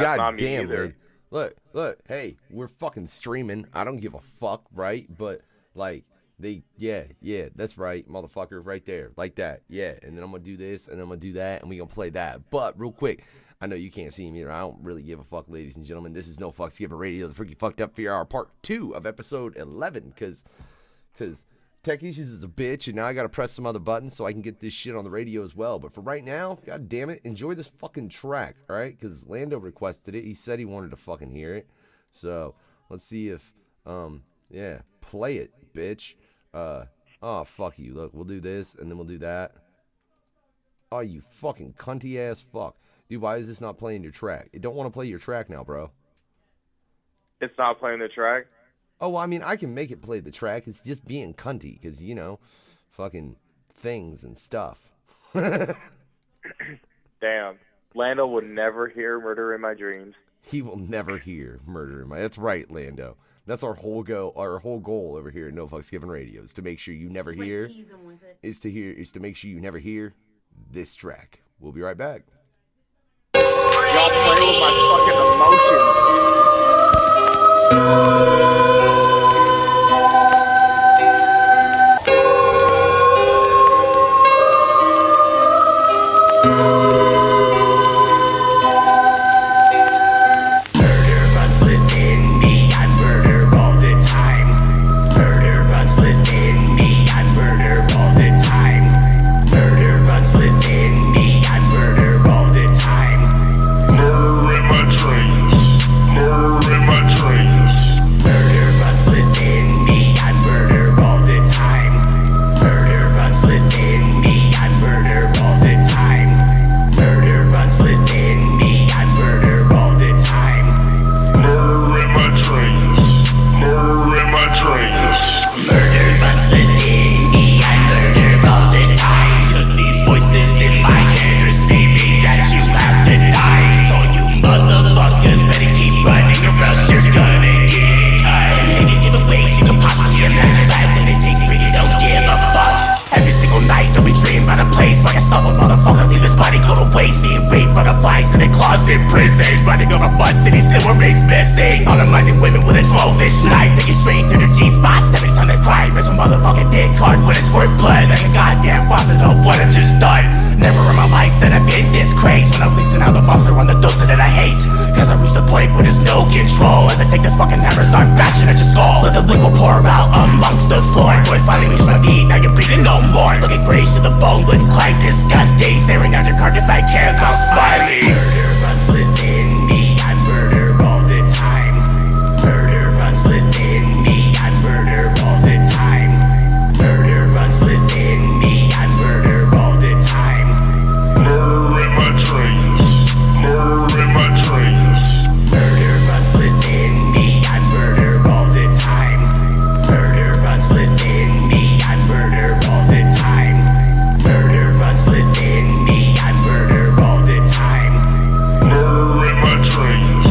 God not me damn, either. Look, hey, we're fucking streaming. I don't give a fuck, right? But, like, yeah, that's right, motherfucker, right there, like that, yeah. And then I'm gonna do this, and I'm gonna do that, and we gonna play that. But, real quick, I know you can't see me, or I don't really give a fuck, ladies and gentlemen. This is No Fucks Given Radio, the Freaky Fucked Up VR part 2 of episode 11, because Tech Issues is a bitch, and now I gotta press some other buttons so I can get this shit on the radio as well. But for right now, god damn it, enjoy this fucking track, alright? Because Lando requested it. He said he wanted to fucking hear it. So, let's see if, yeah, play it, bitch. Oh, fuck you. Look, we'll do this, and then we'll do that. Oh, you fucking cunty ass fuck. Dude, why is this not playing your track? It don't want to play your track now, bro. It's not playing the track? Oh, well, I mean, I can make it play the track. It's just being cunty, because, you know, fucking things and stuff. Damn. Lando would never hear Murder in My Dreams. He will never hear Murder in My... That's right, Lando. That's our whole goal over here at No Fucks Given Radio, is to make sure you never hear... Like tease him with it. Is to make sure you never hear this track. We'll be right back. Y'all play with my fucking emotions. In prison, running over mud city still remains missing. Sodomizing women with a 12-inch knife, taking straight to their G-spot, 7 ton of crime. It's a motherfucking dick hard when it squirt blood like a goddamn faucet of what I've just done. Never in my life that I've been this crazy. When I'm releasing out the monster on the doser that I hate, cause I reached the point where there's no control. As I take this fucking hammer, start bashing at your skull. Let the liquid pour out amongst the floor. So I finally reached my feet, now you're breathing no more. Looking grayish to the bone, looks quite disgusting. Staring at your carcass, I can't stop smiling. Murder runs within me, I murder all the time. Murder runs within me, I murder all the time. Murder runs within me, I murder all the time. Murder in my dreams, murder in my dreams. Murder runs within me, I murder all the time. Murder runs within me, I murder all the time. Murder runs within me, I murder all the time. Murder in my dreams,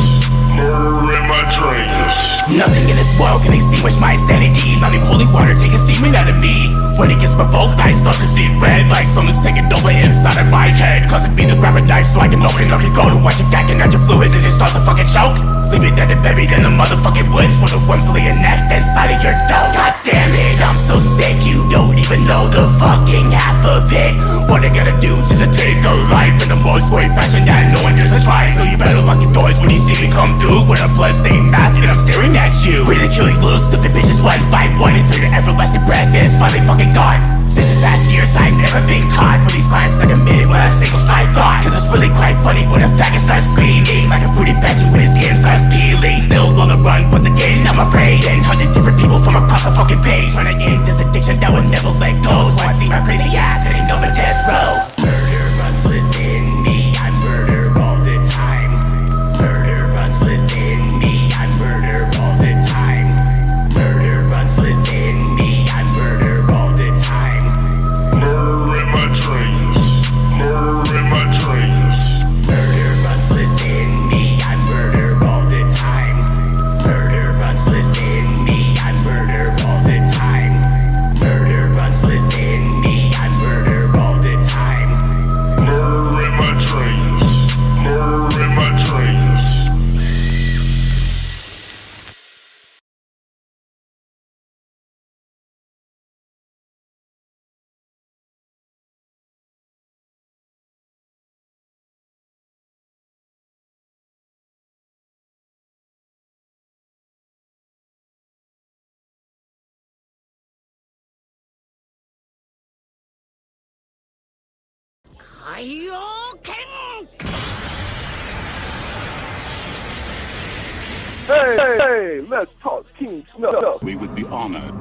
murder in my dreams. Nothing in this world can extinguish my sanity. Not even holy water takes a steaming out of me. When it gets provoked, I start to see red, like someone's taking over inside of my head. Causing me to grab a knife so I can open up your goal. To watch you gagging at your fluids as you start to fucking choke. Leave it dead and buried in the motherfucking woods for the worms to lay a nest inside of your dome. God damn it, I'm so sick, you don't even know the fucking half of it. What I gotta do just to take a life in the most way fashion that no one dares to try. So you better lock your doors when you see me come through with a bloodstained mask and I'm staring at you. Ready to kill you little stupid bitches one by one until your everlasting breath is finally fucking gone. Since these past years I've never been caught for these crimes I committed with a single side thought. Cause it's really quite funny when a faggot starts screaming like a fruity patchy when his skin starts peeling. Still on the run once again I'm afraid, and hunting different people from across the fucking page, trying to end this addiction that would never let go. So I see my crazy ass sitting up in death row. Murder runs within me, I murder all the time. Murder runs within me, I murder all the time. Murder runs within me, I murder all the time. Murder in my dreams, murder in my dreams. Murder runs within me, I murder all the time. Murder runs within me, I murder all the time. Murder runs within me, I murder Hey, let's talk King Snuff. We would be honored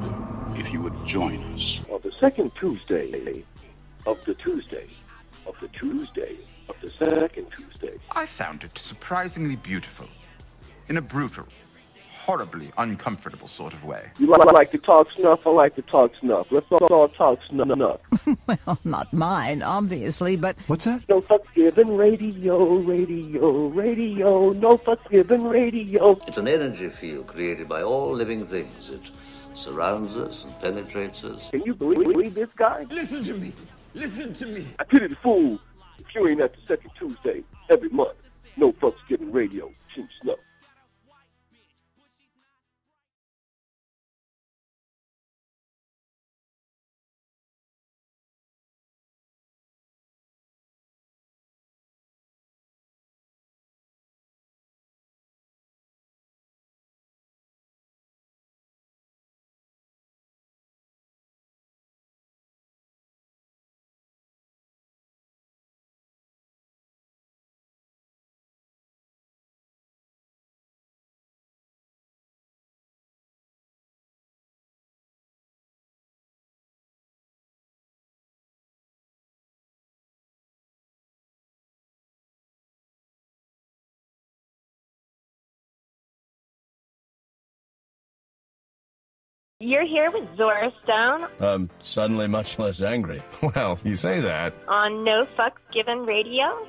if you would join us. On the second Tuesday of the Tuesday of the Tuesday of the second Tuesday. I found it surprisingly beautiful. In a brutal, horribly uncomfortable sort of way. You like to talk snuff? I like to talk snuff. Let's all talk snuff. Well, not mine, obviously, but... What's that? No fucks given radio, radio, radio. No fucks given radio. It's an energy field created by all living things. It surrounds us and penetrates us. Can you believe this guy? Listen to me. Listen to me. I pity the fool if you ain't at the second Tuesday every month. No fucks given radio, King Snuff. You're here with Zora Stone. I'm suddenly much less angry. Well, you say that. On No Fucks Given Radio.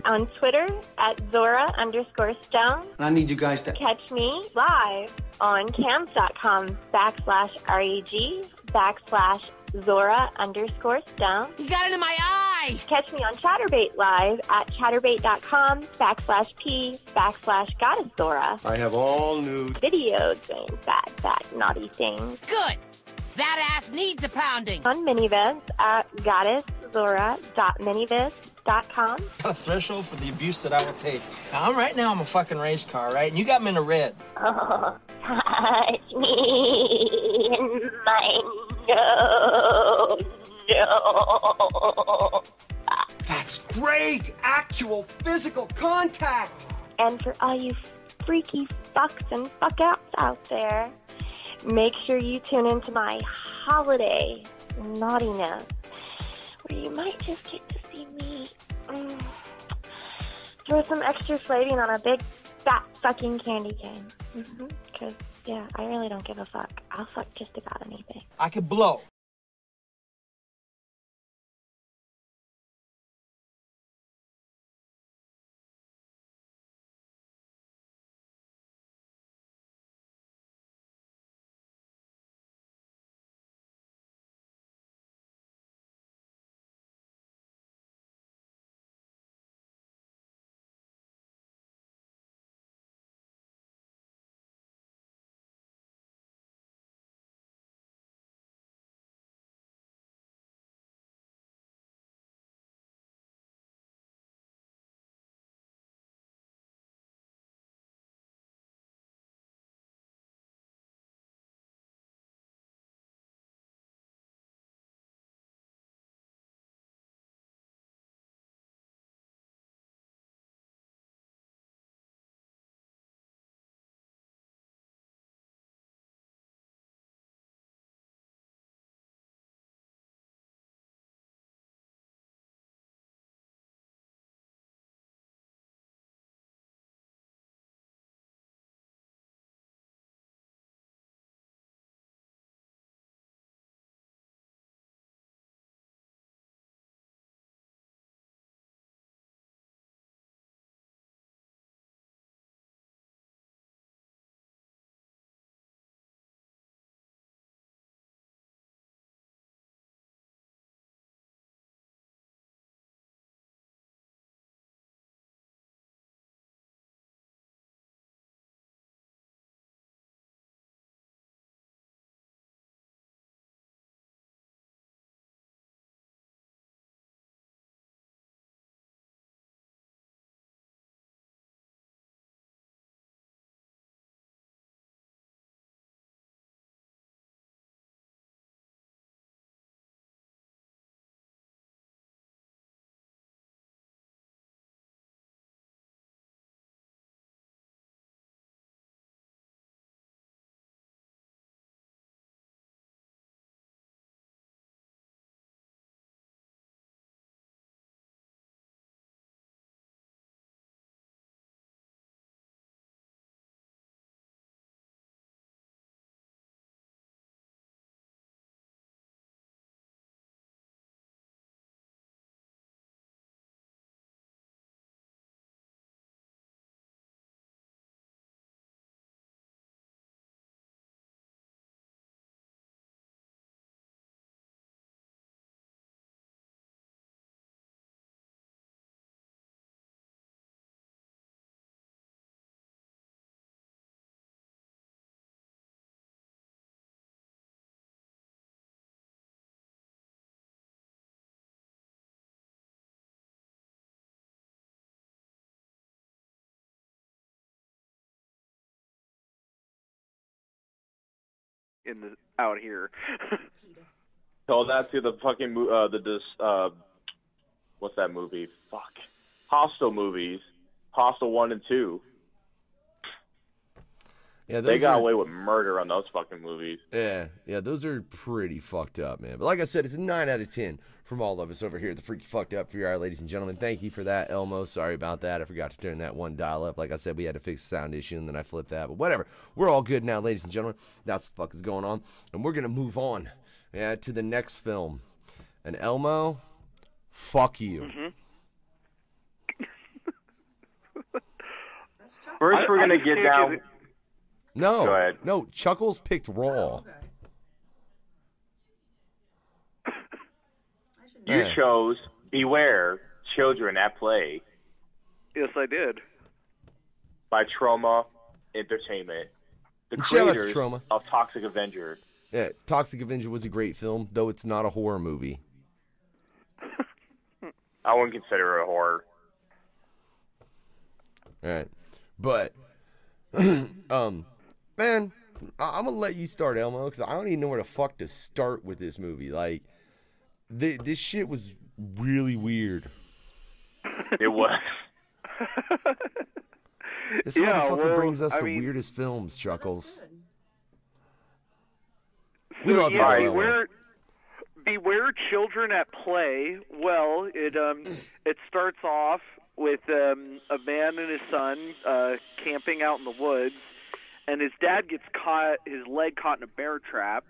On Twitter at Zora_Stone. I need you guys to Catch me live on cams.com/reg/Zora_Stone. You got it in my eye! Catch me on Chatterbait live at chatterbait.com/P/Goddess Zora. I have all new Videos doing bad, naughty things. Good! That ass needs a pounding! On Miniviz at goddesszora.miniviz.com. A threshold for the abuse that I will take. Now, right now I'm a fucking race car, right? And you got me in the red. Oh, touch me in my nose. No. That's great! Actual physical contact! And for all you freaky fucks and fuck-outs out there, make sure you tune into my holiday naughtiness, where you might just get to see me throw some extra flaving on a big, fat fucking candy cane. Because, yeah, I really don't give a fuck. I'll fuck just about anything. I could blow. out here. Tell that to the fucking what's that movie? Fuck. Hostel movies. Hostel 1 and 2. Yeah, they got away with murder on those fucking movies. Yeah, those are pretty fucked up, man. But like I said, it's a 9 out of 10 from all of us over here at the Freaky Fucked Up for your eye, ladies and gentlemen. Thank you for that, Elmo. Sorry about that. I forgot to turn that one dial up. Like I said, we had to fix the sound issue, and then I flipped that. But whatever. We're all good now, ladies and gentlemen. That's what the fuck is going on. And we're going to move on to the next film. And Elmo, fuck you. First, we're going to get down... No, Go ahead. No, Chuckles picked Raw. You chose Beware, Children at Play. Yes, I did. By Trauma Entertainment. The Shout out to creators Trauma. of Toxic Avenger. Yeah, Toxic Avenger was a great film, though it's not a horror movie. I wouldn't consider it a horror. All right. But, man, I'm going to let you start, Elmo, because I don't even know where the fuck to start with this movie. Like, this shit was really weird. It was. This motherfucker brings us the weirdest films, Chuckles. We love you, Beware Children at Play. Well, it starts off with a man and his son camping out in the woods, and his dad gets his leg caught in a bear trap.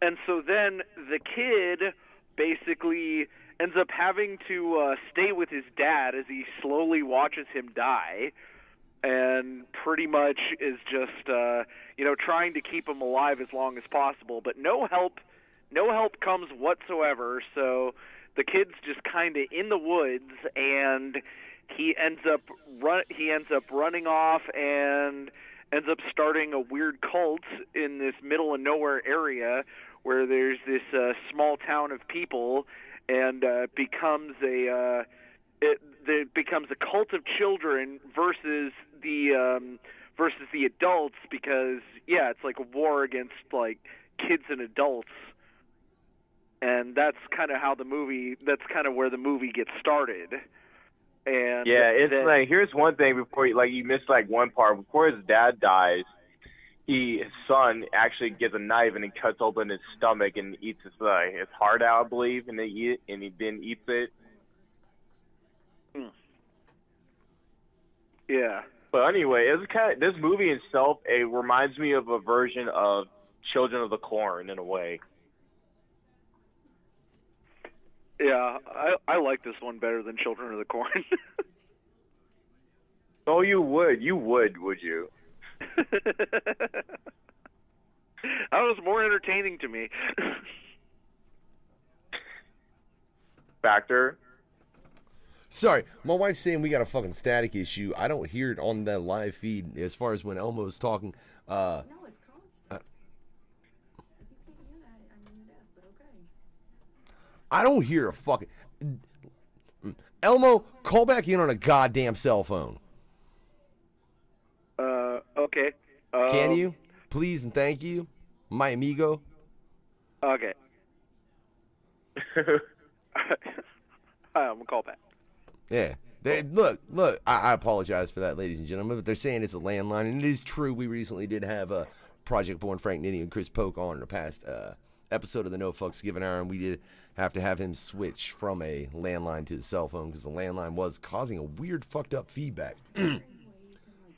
And so then the kid basically ends up having to stay with his dad as he slowly watches him die, and pretty much is just trying to keep him alive as long as possible. But no help comes whatsoever. So the kid's just kind of in the woods, and he ends up running off and ends up starting a weird cult in this middle of nowhere area where there's this small town of people, and becomes a cult of children versus the adults, because it's like a war against like kids and adults. And that's kind of where the movie gets started. And it's like, here's one thing before you missed like one part. Before his dad dies, his son actually gets a knife and he cuts open his stomach and eats his heart out, I believe, and he then eats it. Yeah. But anyway, this movie itself, it reminds me of a version of Children of the Corn in a way. Yeah, I like this one better than Children of the Corn. Oh, you would you? That was more entertaining to me. Factor. Sorry, my wife's saying we got a fucking static issue. I don't hear it on the live feed as far as when Elmo's talking. No, it's constant. You can't hear that. I mean, you're deaf, but okay. I don't hear a fucking... Elmo, call back in on a goddamn cell phone. Okay. Can you? Please and thank you. My amigo. Okay. I'm going to call back. Yeah. Look, I apologize for that, ladies and gentlemen, but they're saying it's a landline, and it is true. We recently did have Project Born Frank Nitty and Chris Polk on in the past episode of the No Fucks Given Hour, and we did have to have him switch from a landline to the cell phone because the landline was causing a weird fucked up feedback.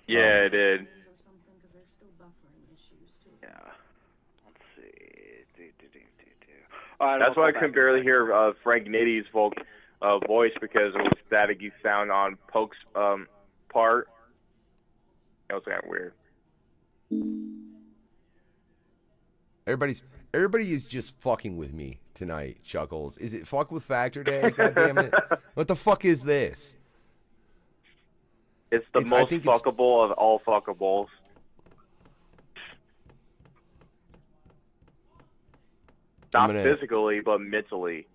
Yeah, it did. Yeah. Let's see. That's why I couldn't barely hear Frank Nitty's voice because it was staticky sound on Polk's part. That was kind of weird. Everybody is just fucking with me tonight, Chuckles. Is it fuck with Factor Day? God damn it. What the fuck is this? It's the most fuckable of all fuckables. Not physically, but mentally.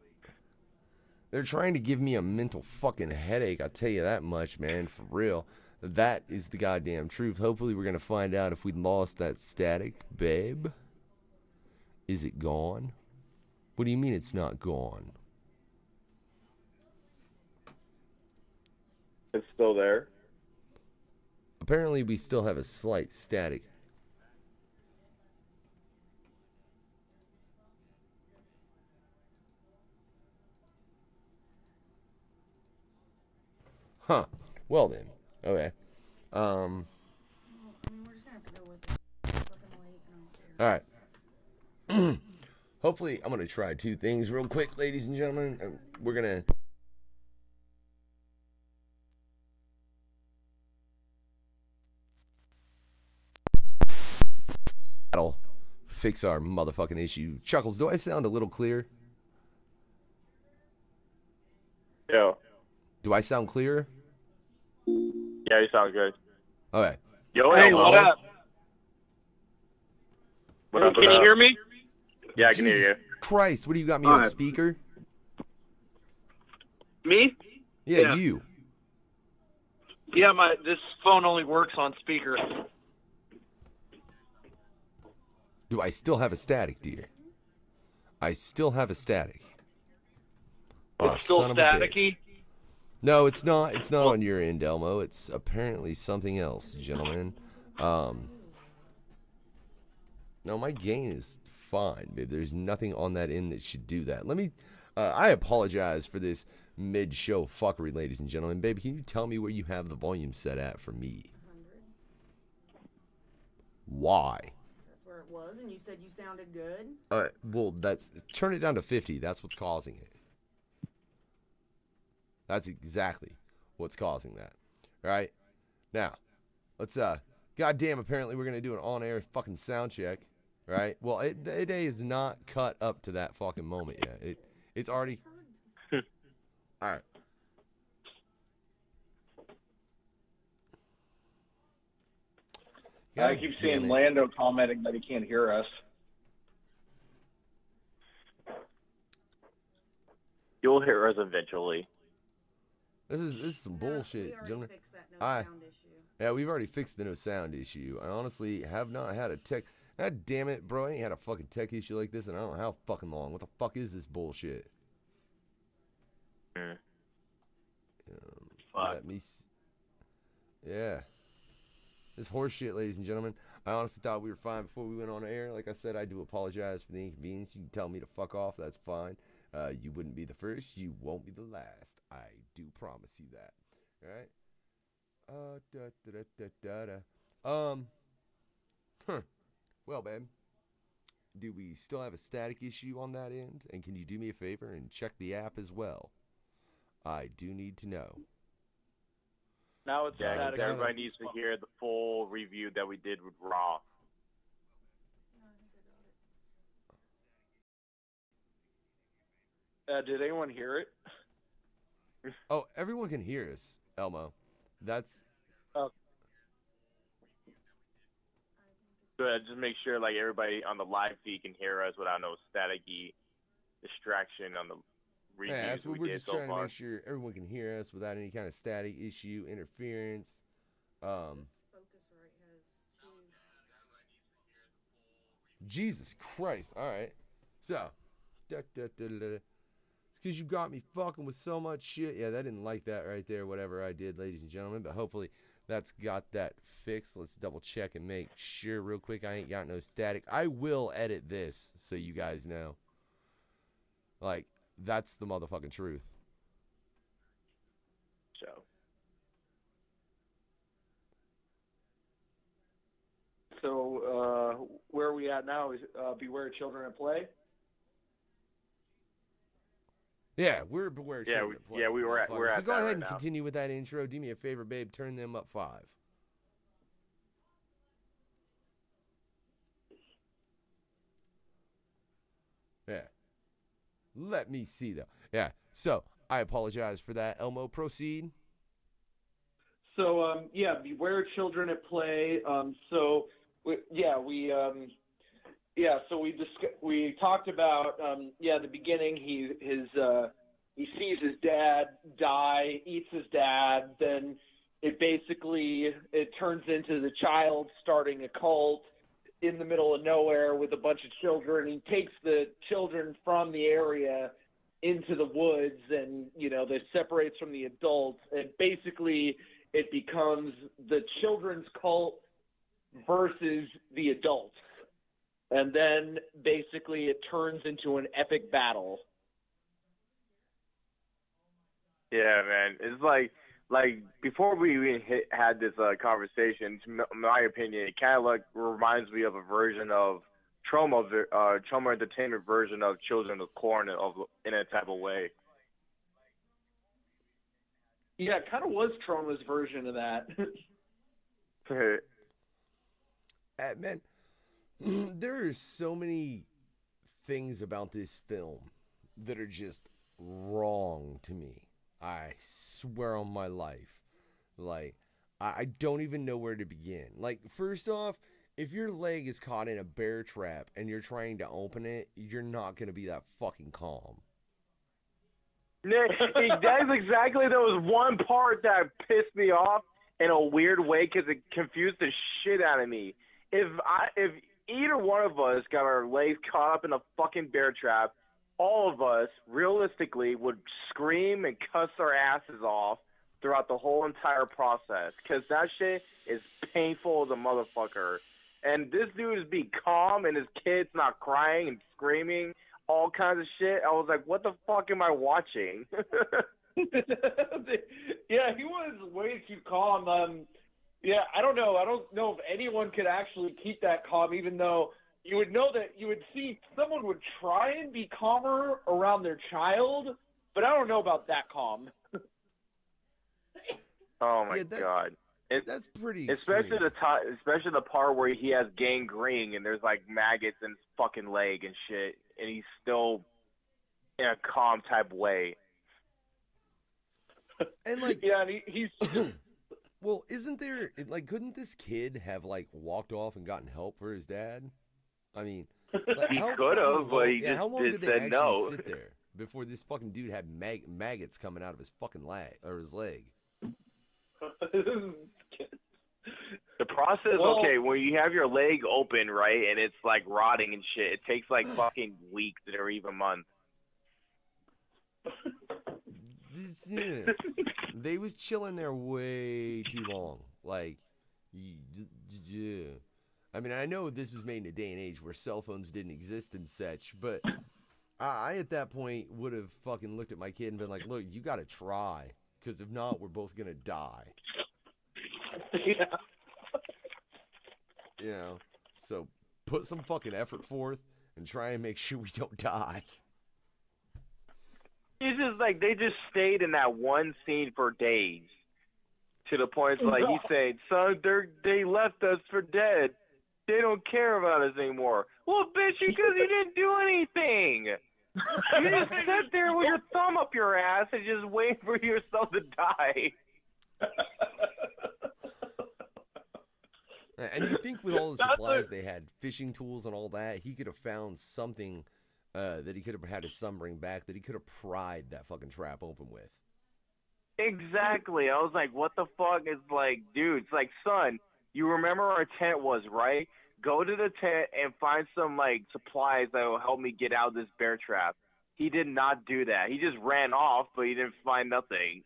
They're trying to give me a mental fucking headache, I'll tell you that much, man, for real. That is the goddamn truth. Hopefully we're going to find out if we lost that static, babe. Is it gone? What do you mean it's not gone? It's still there. Apparently we still have a slight static. Huh. Well then. Okay. We're just gonna have to go with it. It's fucking late, I don't care. Alright. Hopefully, I'm going to try two things real quick, ladies and gentlemen. We're going to... That'll fix our motherfucking issue. Chuckles, do I sound a little clear? Yeah. Do I sound clearer? Yeah, you sound good. Okay. Yo, Hey, what up? What up? Can you hear me? Yeah, I can hear you. Christ, what do you got me on speaker? Me? Yeah, you. Yeah, this phone only works on speaker. Do I still have a static, dear? I still have a static. It's still staticky? No, it's not. It's not on your end, Elmo. It's apparently something else, gentlemen. No, my gain is fine, babe. There's nothing on that end that should do that. Let me... I apologize for this mid-show fuckery, ladies and gentlemen. Babe, can you tell me where you have the volume set at for me? 100. Why? That's where it was, and you said you sounded good. Well, turn it down to 50. That's what's causing it. That's exactly what's causing that. All right? Now, let's, goddamn, apparently we're going to do an on-air fucking sound check. Right? Well, it is not cut up to that fucking moment yet. It's already... Alright. I keep seeing Lando commenting that he can't hear us. You'll hear us eventually. This is some bullshit, gentlemen. Fixed that no sound issue. Yeah, we've already fixed the no sound issue. I honestly have not had a tech... God damn it, bro. I ain't had a fucking tech issue like this in I don't know how fucking long. What the fuck is this bullshit? Let me see. Yeah. This horse shit, ladies and gentlemen. I honestly thought we were fine before we went on air. Like I said, I do apologize for the inconvenience. You can tell me to fuck off. That's fine. You wouldn't be the first. You won't be the last. I do promise you that. All right? Well, babe, do we still have a static issue on that end? And can you do me a favor and check the app as well? I do need to know. Now it's static. Everybody needs to hear the full review that we did with Raw. Did anyone hear it? Oh, everyone can hear us, Elmo. That's... So just make sure like everybody on the live feed can hear us without no staticky distraction on the reviews. Yeah, that's what we we're did just so trying far. to make sure everyone can hear us without any kind of static issue, interference. This Focusrite has 2. Jesus Christ! All right, so it's because you got me fucking with so much shit. Yeah, that didn't like that right there. Whatever I did, ladies and gentlemen, but hopefully that's got that fixed. Let's double check and make sure real quick I ain't got no static. I will edit this so you guys know. Like, that's the motherfucking truth. So, where are we at now? Is Beware Children at Play? Yeah, we're Beware Children at Play. Yeah, we're at So that go ahead right and now. continue with that intro. Do me a favor, babe. Turn them up 5. Yeah. Let me see, though. Yeah. So, I apologize for that. Elmo, proceed. So, Beware Children at Play. So we talked about, the beginning. He sees his dad die, eats his dad, then it turns into the child starting a cult in the middle of nowhere with a bunch of children. He takes the children from the area into the woods, and they separates from the adults, and basically it becomes the children's cult versus the adults, and then basically it turns into an epic battle. Yeah, man, it's like before we even had this conversation, in my opinion, it kind of reminds me of a version of Trauma Entertainment version of Children of Corn in a type of way. Yeah, it kind of was Trauma's version of that. Man, there are so many things about this film that are just wrong to me. I swear on my life. Like, I don't even know where to begin. Like, first off, if your leg is caught in a bear trap and you're trying to open it, you're not going to be that fucking calm. That's exactly, there was one part that pissed me off in a weird way because it confused the shit out of me. If either one of us got our legs caught up in a fucking bear trap, all of us realistically would scream and cuss our asses off throughout the whole entire process, because that shit is painful as a motherfucker. And this dude is being calm, and his kid's not crying and screaming, all kinds of shit. I was like, what the fuck am I watching? Yeah, he was way too calm. Yeah, I don't know. I don't know if anyone could actually keep that calm, even though you would know that you would see someone would try and be calmer around their child, but I don't know about that calm. Oh my god, that's pretty. Especially especially the part where he has gangrene and there's like maggots in his fucking leg and shit, and he's still in a calm type way. And like, yeah, he's. Well, isn't there like? Couldn't this kid have like walked off and gotten help for his dad? I mean, like, he could have, but he how long did they said actually no. sit there before this fucking dude had maggots coming out of his fucking leg or his leg? The process, okay, when you have your leg open, right, and it's like rotting and shit, it takes like fucking weeks or even months. They was chilling there way too long. Like, yeah. I mean, I know this was made in a day and age where cell phones didn't exist and such, but I at that point would have fucking looked at my kid and been like, look, you got to try, because if not, we're both going to die. Yeah. You know, so put some fucking effort forth and try and make sure we don't die. It's just like they just stayed in that one scene for days, to the point like he's saying, "Son, they left us for dead. They don't care about us anymore." Well, bitch, because you didn't do anything. You just sat there with your thumb up your ass and just wait for yourself to die. And you think with all the supplies they had, fishing tools and all that, he could have found something that he could have had his son bring back, that he could have pried that fucking trap open with. Exactly. I was like, what the fuck? It's like, dude, it's like, son, you remember where our tent was, right? Go to the tent and find some, like, supplies that will help me get out of this bear trap. He did not do that. He just ran off, but he didn't find nothing.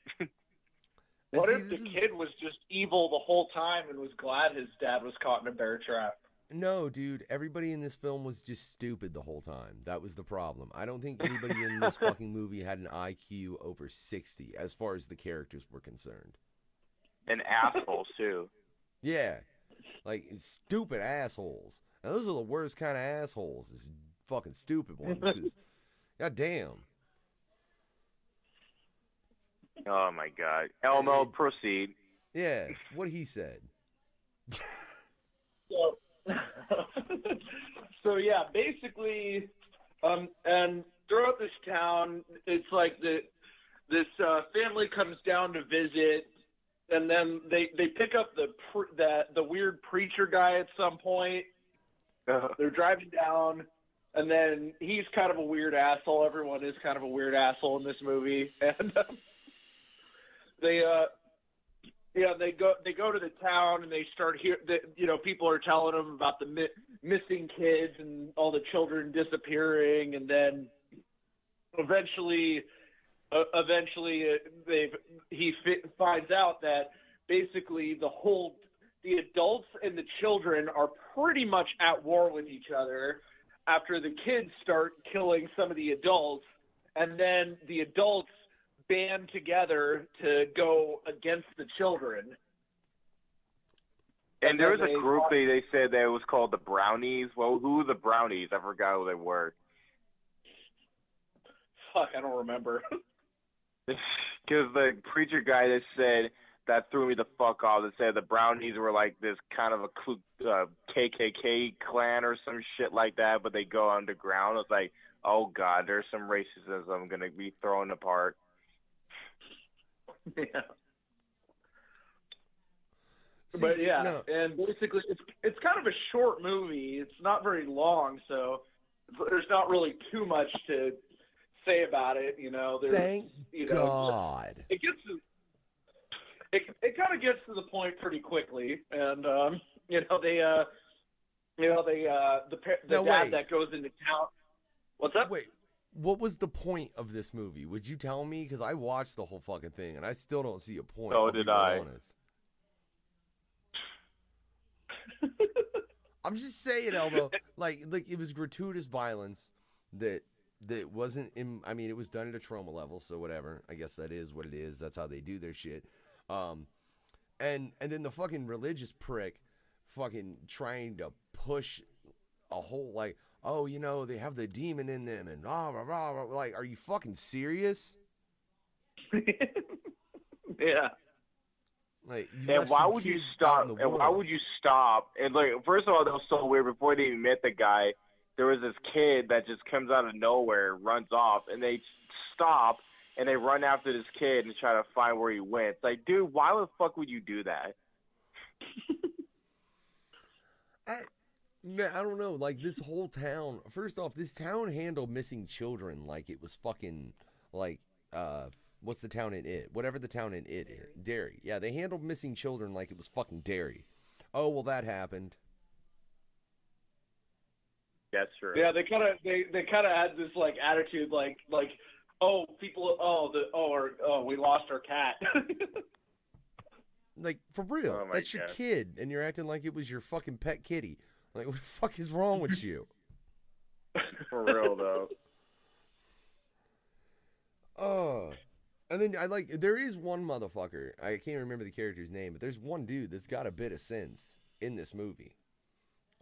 What if the kid was just evil the whole time and was glad his dad was caught in a bear trap? No, dude. Everybody in this film was just stupid the whole time. That was the problem. I don't think anybody in this fucking movie had an IQ over 60 as far as the characters were concerned. And assholes, too. Yeah. Like, stupid assholes. And those are the worst kind of assholes. Is fucking stupid ones. Cause, goddamn. Oh, my God. Elmo, proceed. Yeah, what he said. So yeah, basically, and throughout this town, it's like this family comes down to visit, and then they pick up the weird preacher guy at some point. They're driving down, and then he's kind of a weird asshole. Everyone is kind of a weird asshole in this movie, and Yeah, they go to the town and they start people are telling them about the missing kids and all the children disappearing, and then eventually he finds out that basically the adults and the children are pretty much at war with each other after the kids start killing some of the adults, and then the adults band together to go against the children. And there was a group they said that it was called the Brownies. Well, who were the Brownies? I forgot who they were. Fuck, I don't remember. Because the preacher guy that threw me the fuck off, that said the Brownies were like this kind of a KKK clan or some shit like that, but they go underground. It's like, oh God, there's some racism I'm going to be thrown apart. Yeah. See, but yeah, no. and basically it's kind of a short movie. It's not very long, so there's not really too much to say about it. Thank God. It gets it kind of gets to the point pretty quickly, and the dad that goes into town. What's up? Wait. What was the point of this movie? Would you tell me? Because I watched the whole fucking thing, and I still don't see a point. So did I. Honest. I'm just saying, Elmo. Like it was gratuitous violence that wasn't in. I mean, it was done at a trauma level, so whatever. I guess that is what it is. That's how they do their shit. And then the fucking religious prick, fucking trying to push a whole like. Oh, they have the demon in them, and blah, blah, blah, blah. Like, are you fucking serious? Yeah. Like, and why would you stop? And why would you stop? And like, first of all, that was so weird. Before they even met the guy, there was this kid that just comes out of nowhere, runs off, and they stop and they run after this kid and try to find where he went. It's like, dude, why the fuck would you do that? Man, I don't know. Like, this whole town, first off, this town handled missing children like it was fucking, like, what's the town in it? Whatever the town in it is. Derry. Yeah, they handled missing children like it was fucking Derry. Oh, well, that happened. That's true. Yeah, they kind of had this, like, attitude, like, oh, people, we lost our cat. Like, for real. Oh, that's your kid, and you're acting like it was your fucking pet kitty. Like, what the fuck is wrong with you? For real, though. Oh. And then, there is one motherfucker. I can't remember the character's name, but there's one dude that's got a bit of sense in this movie.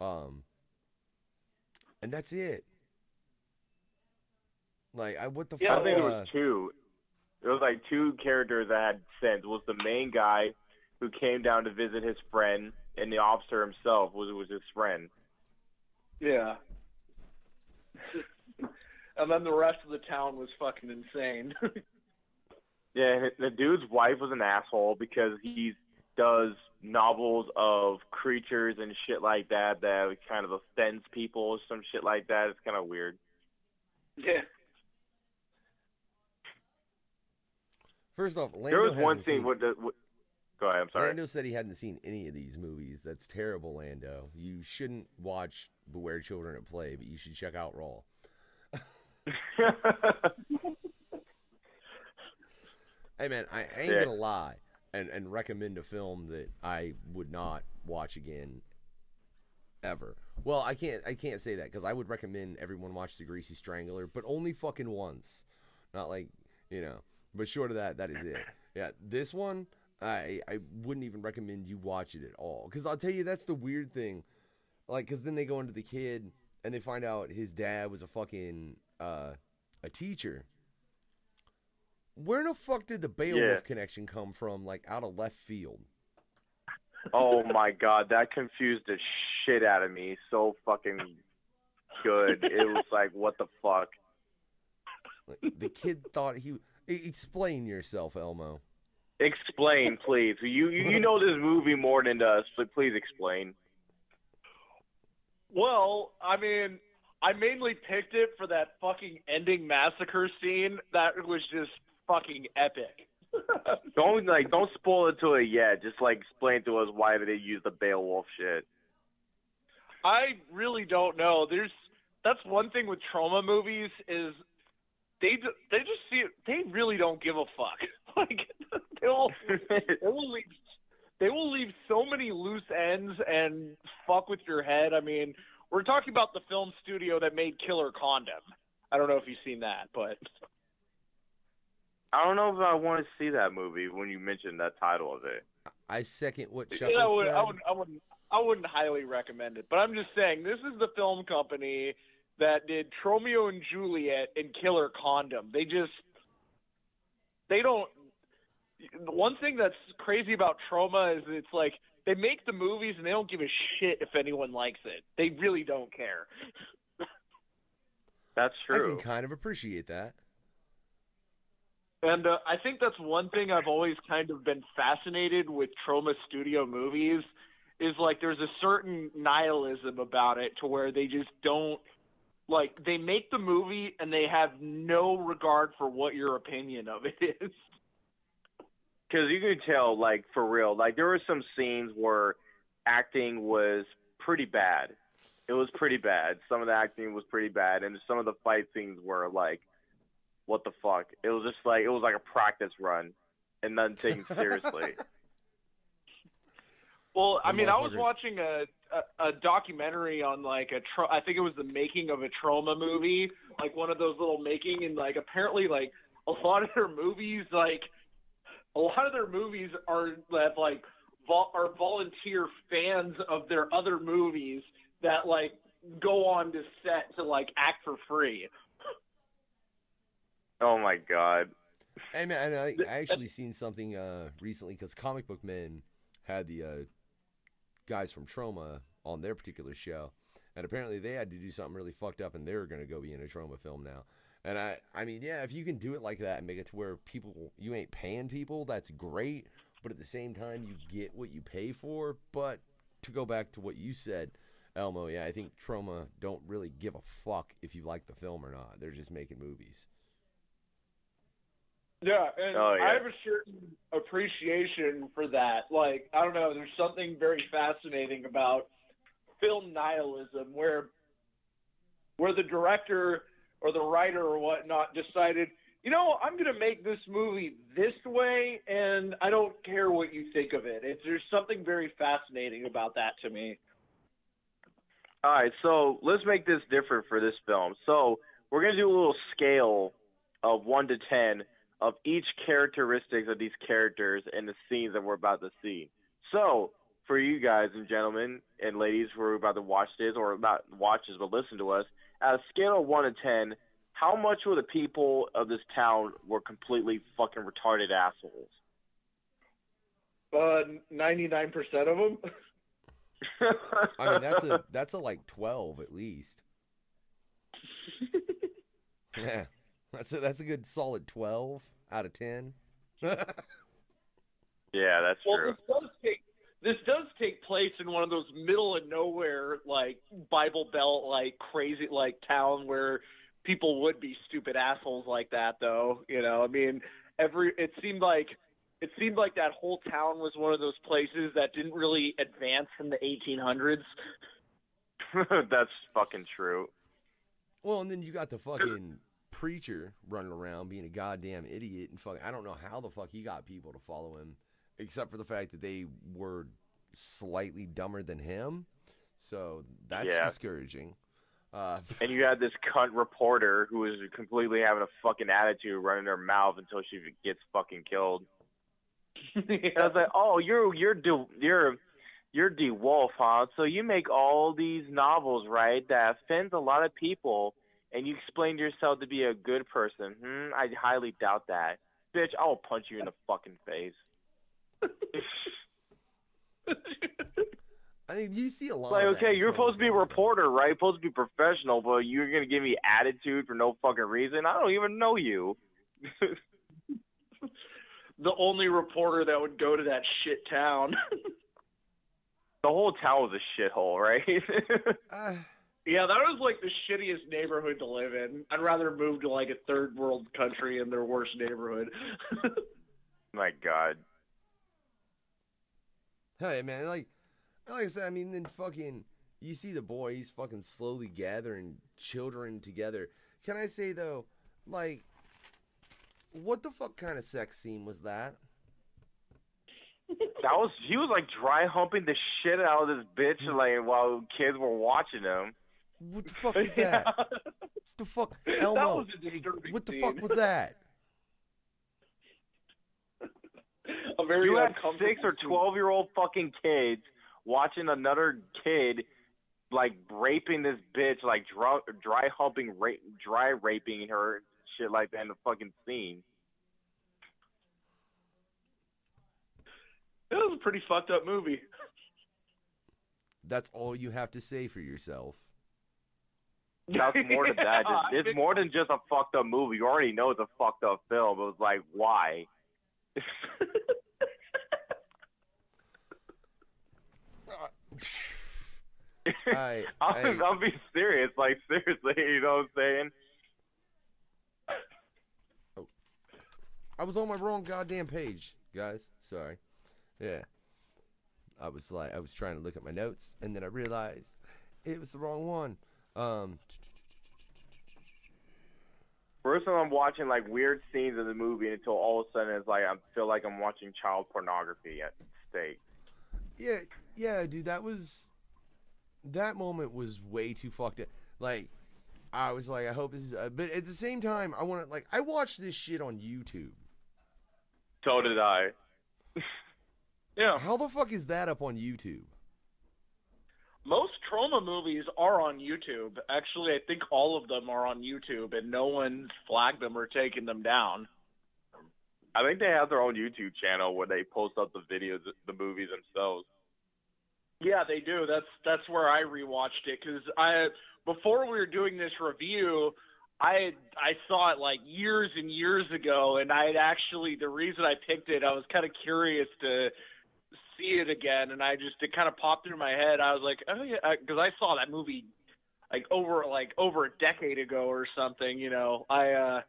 And that's it. Like, what the fuck? I think it was two. It was like two characters that had sense. It was the main guy who came down to visit his friend, and the officer himself was his friend. Yeah. And then the rest of the town was fucking insane. Yeah, the dude's wife was an asshole because he does novels of creatures and shit like that kind of offends people or some shit like that. It's kind of weird. Yeah. First off, Lando there was one scene with the... Go ahead, I'm sorry. Lando said he hadn't seen any of these movies. That's terrible, Lando. You shouldn't watch Beware Children at Play, but you should check out Raw. Hey, man, I ain't gonna lie and recommend a film that I would not watch again ever. Well, I can't say that because I would recommend everyone watch The Greasy Strangler, but only fucking once. Not like, but short of that is it. Yeah, this one... I wouldn't even recommend you watch it at all. Because I'll tell you, that's the weird thing. Like, because then they go into the kid, and they find out his dad was a fucking, a teacher. Where the fuck did the Beowulf connection come from, like, out of left field? Oh, my God. That confused the shit out of me. So fucking good. It was like, what the fuck? Like, the kid thought he... Explain yourself, Elmo. Explain, please. You know this movie more than us, so please explain. Well, I mean, I mainly picked it for that fucking ending massacre scene. That was just fucking epic. Don't spoil it to it yet. Just like explain to us why they use the Beowulf shit. I really don't know. That's one thing with trauma movies is they really don't give a fuck. Like they will leave so many loose ends and fuck with your head. I mean, we're talking about the film studio that made Killer Condom. I don't know if you've seen that, but I don't know if I want to see that movie when you mentioned that title of it. I second what Chuckklez said. I wouldn't highly recommend it, but I'm just saying this is the film company that did Tromeo and Juliet and Killer Condom. They don't. One thing that's crazy about Trauma is it's like they make the movies and they don't give a shit if anyone likes it. They really don't care. That's true. I can kind of appreciate that. And I think that's one thing I've always kind of been fascinated with Troma Studio movies is like there's a certain nihilism about it to where they just don't, like, they make the movie and they have no regard for what your opinion of it is. Because you can tell, like, for real, like, there were some scenes where acting was pretty bad. It was pretty bad. Some of the acting was pretty bad, and some of the fight scenes were, like, what the fuck? It was just like, it was like a practice run and nothing taken seriously. Well, I mean, I was watching a documentary on, like, I think it was the making of a Trauma movie, like one of those little making, and, like, apparently, like, a lot of their movies are that, like, are volunteer fans of their other movies that, like, go on to set to, like, act for free. Oh, my God. Hey, man, I actually seen something recently because Comic Book Men had the guys from Trauma on their particular show, and apparently they had to do something really fucked up, and they're going to go be in a Trauma film now. And I mean, yeah, if you can do it like that and make it to where you ain't paying people, that's great. But at the same time, you get what you pay for. But to go back to what you said, Elmo, yeah, I think Trauma don't really give a fuck if you like the film or not. They're just making movies. Yeah, and I have a certain appreciation for that. Like, I don't know, there's something very fascinating about film nihilism where the director or the writer or whatnot decided, you know, I'm going to make this movie this way, and I don't care what you think of it. There's something very fascinating about that to me. All right, so let's make this different for this film. So we're going to do a little scale of 1 to 10 of each characteristics of these characters and the scenes that we're about to see. So, for you guys and gentlemen and ladies who are about to watch this, or not watch this, but listen to us, at a scale of 1 to 10, how much of the people of this town were completely fucking retarded assholes? 99% of them. I mean, that's a like 12 at least. Yeah. That's a good solid 12 out of 10. Yeah, that's true. This does take place in one of those middle of nowhere, like, Bible Belt, like, crazy, like, town where people would be stupid assholes like that, though. You know, I mean, it seemed like that whole town was one of those places that didn't really advance from the 1800s. That's fucking true. Well, and then you got the fucking preacher running around being a goddamn idiot and fucking, I don't know how the fuck he got people to follow him, except for the fact that they were slightly dumber than him. So that's discouraging. And you had this cunt reporter who was completely having a fucking attitude, running her mouth until she gets fucking killed. And I was like, oh, you're DeWolf, huh? So you make all these novels, right, that offends a lot of people, and you explained yourself to be a good person. I highly doubt that. Bitch, I will punch you in the fucking face. I mean, you see a lot like, of okay, that you're supposed to be a reporter, right? You're supposed to be professional, but you're going to give me attitude for no fucking reason? I don't even know you. The only reporter that would go to that shit town. The whole town was a shithole, right? Yeah, that was like the shittiest neighborhood to live in. I'd rather move to like a third world country in their worst neighborhood. My God. Hey, man, like I said, I mean, then fucking, you see the boys fucking slowly gathering children together. Can I say, though, like, what the fuck kind of sex scene was that? He was like dry humping the shit out of this bitch like while kids were watching him. What the fuck was that? What the fuck, Elmo? That was a disturbing what the scene. fuck was that? You had 6 or 12-year-old fucking kids watching another kid like raping this bitch, like dry humping, dry raping her, shit like that in the fucking scene. It was a pretty fucked up movie. That's all you have to say for yourself. That's more than that. It's more than just a fucked up movie. You already know it's a fucked up film. It was like, why? I'll be serious. Like, seriously, you know what I'm saying? Oh. I was on my wrong goddamn page, guys. Sorry. Yeah. I was trying to look at my notes, and then I realized it was the wrong one. First time I'm watching like weird scenes in the movie until all of a sudden it's like I feel like I'm watching child pornography at stake. Yeah, dude, that moment was way too fucked up. Like, I was like, I hope this is, but at the same time, I watched this shit on YouTube. So did I. Yeah. How the fuck is that up on YouTube? Most trauma movies are on YouTube. Actually, I think all of them are on YouTube, and no one's flagged them or taken them down. I think they have their own YouTube channel where they post up the videos, the movies themselves. Yeah, they do. That's where I rewatched it because before we were doing this review, I saw it like years and years ago, and the reason I picked it, I was kind of curious to see it again, and it kind of popped through my head. I was like, oh yeah, because I saw that movie over a decade ago or something. You know, I'm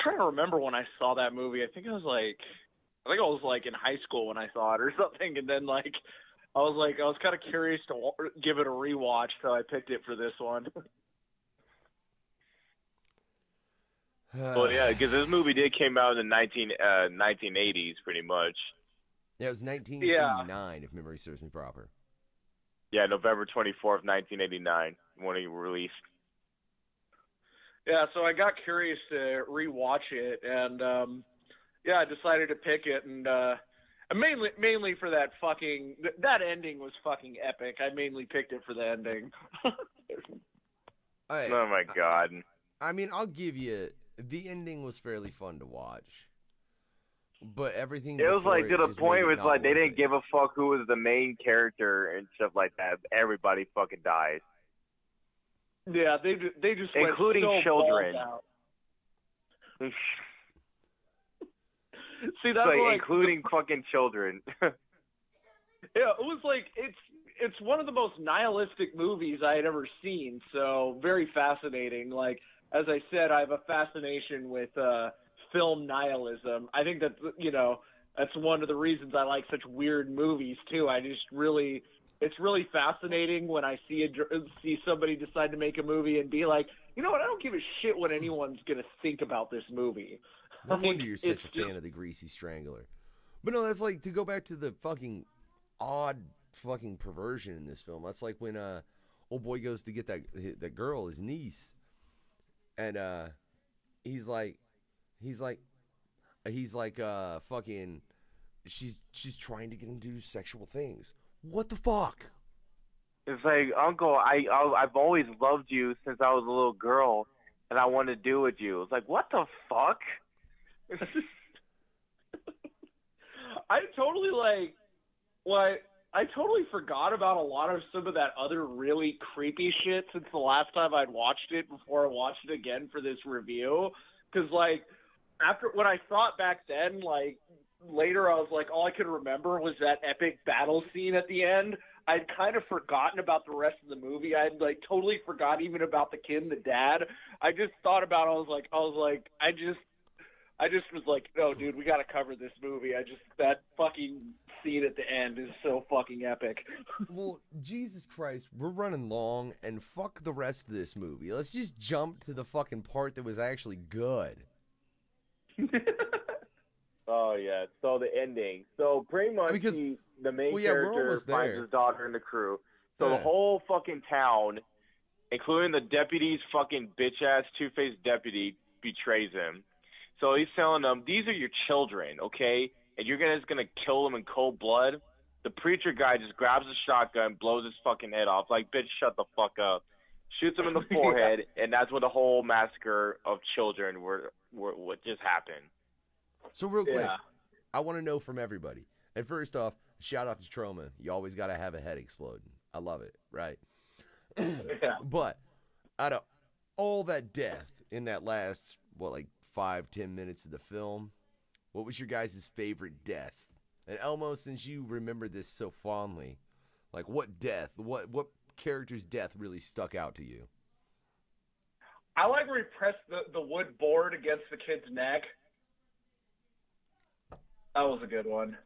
trying to remember when I saw that movie. I think I was in high school when I saw it or something, and then I was kind of curious to give it a rewatch, so I picked it for this one. Well, yeah, because this movie came out in the 1980s, pretty much. Yeah, it was 1989, if memory serves me proper. Yeah, November 24th, 1989, when it released. Yeah, so I got curious to rewatch it, and I decided to pick it, and mainly for that ending was fucking epic. I mainly picked it for the ending. Oh my God. I mean, I'll give you, the ending was fairly fun to watch. But everything. It was like to the point where it's like they didn't give a fuck who was the main character and stuff like that. Everybody fucking dies. Yeah, they just including went so children. See, that's including fucking children. Yeah, it was like it's one of the most nihilistic movies I had ever seen. So very fascinating. Like as I said, I have a fascination with film nihilism. I think that that's one of the reasons I like such weird movies too. It's really fascinating when I see somebody decide to make a movie and be like, you know what, I don't give a shit what anyone's gonna think about this movie. No wonder you're such a fan of the Greasy Strangler. But no, that's like, to go back to the fucking odd fucking perversion in this film. That's like when old boy goes to get that girl, his niece, and he's like fucking, she's trying to get him to do sexual things. What the fuck? It's like, Uncle, I've always loved you since I was a little girl, and I want to do with you. It's like, what the fuck? I totally forgot about a lot of some of that other really creepy shit since the last time I'd watched it before I watched it again for this review. Because when I saw it back then, later I was like, all I could remember was that epic battle scene at the end. I'd kind of forgotten about the rest of the movie. I'd totally forgot even about the kid and the dad. I just thought about it. I I just was like, no, dude, we got to cover this movie. That fucking scene at the end is so fucking epic. Well, Jesus Christ, we're running long, and fuck the rest of this movie. Let's just jump to the fucking part that was actually good. Oh, yeah. So the ending. So pretty much the main character finds his daughter in the crew. So the whole fucking town, including the deputy's fucking bitch-ass two-faced deputy, betrays him. So he's telling them, these are your children, okay? And you're just going to kill them in cold blood? The preacher guy just grabs a shotgun, blows his fucking head off. Like, bitch, shut the fuck up. Shoots him in the forehead, and that's when the whole massacre of children what just happened. So real quick, I want to know from everybody. And first off, shout out to Trauma. You always got to have a head exploding. I love it, right? But out of all that death in that last, 5-10 minutes of the film, what was your guys' favorite death? And Elmo, since you remember this so fondly, what death, what character's death really stuck out to you? I like where he pressed the wood board against the kid's neck. That was a good one.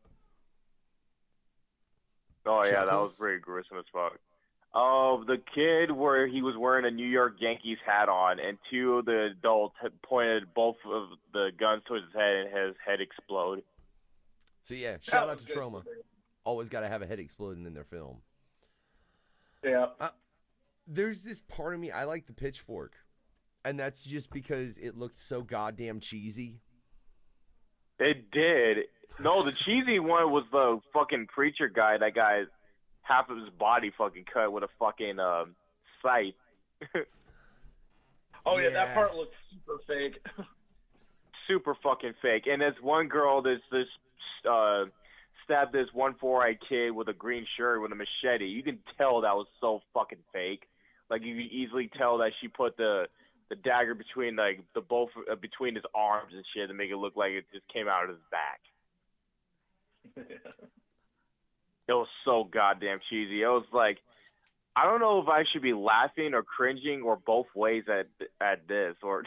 Oh, yeah, that was pretty gruesome as fuck. The kid where he was wearing a New York Yankees hat on, and two of the adults had pointed both of the guns to his head, and his head explode. So, yeah, shout out to Trauma. Always got to have a head exploding in their film. Yeah. There's this part of me, I like the pitchfork. And that's just because it looked so goddamn cheesy. It did. No, the cheesy one was the fucking preacher guy. That guy, half of his body fucking cut with a fucking scythe. Oh, yeah, that part looked super fake. Super fucking fake. And there's one girl that's stabbed this one four-eyed kid with a green shirt with a machete. You can tell that was so fucking fake. Like, you can easily tell that she put the dagger between between his arms and shit to make it look like it just came out of his back. It was so goddamn cheesy. It was like, I don't know if I should be laughing or cringing or both ways at this. Or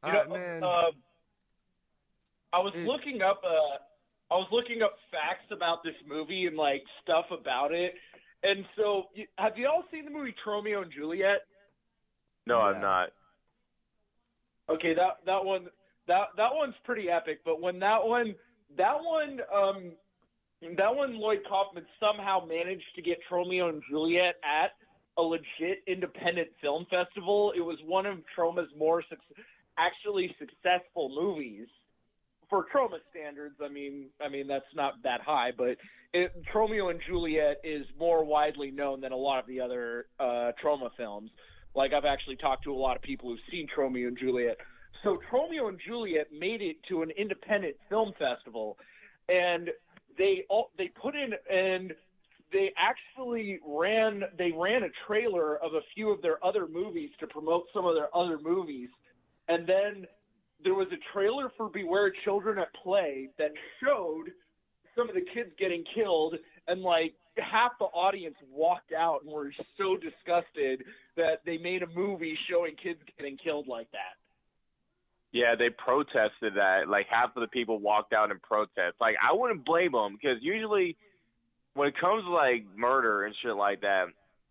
man. I was looking up facts about this movie and stuff about it. And so, have you all seen the movie Romeo and Juliet? No, I've not. Okay, that one's pretty epic. But when that one, Lloyd Kaufman somehow managed to get Romeo and Juliet at a legit independent film festival. It was one of Troma's more actually successful movies. For Troma standards, I mean that's not that high, but Romeo and Juliet is more widely known than a lot of the other Troma films. I've actually talked to a lot of people who've seen Romeo and Juliet. So Romeo and Juliet made it to an independent film festival, and they put in and they actually ran a trailer of a few of their other movies to promote some of their other movies, and then there was a trailer for Beware Children at Play that showed some of the kids getting killed, and half the audience walked out and were so disgusted that they made a movie showing kids getting killed like that. Yeah, they protested that. Half of the people walked out in protest. I wouldn't blame them, because usually when it comes to murder and shit like that,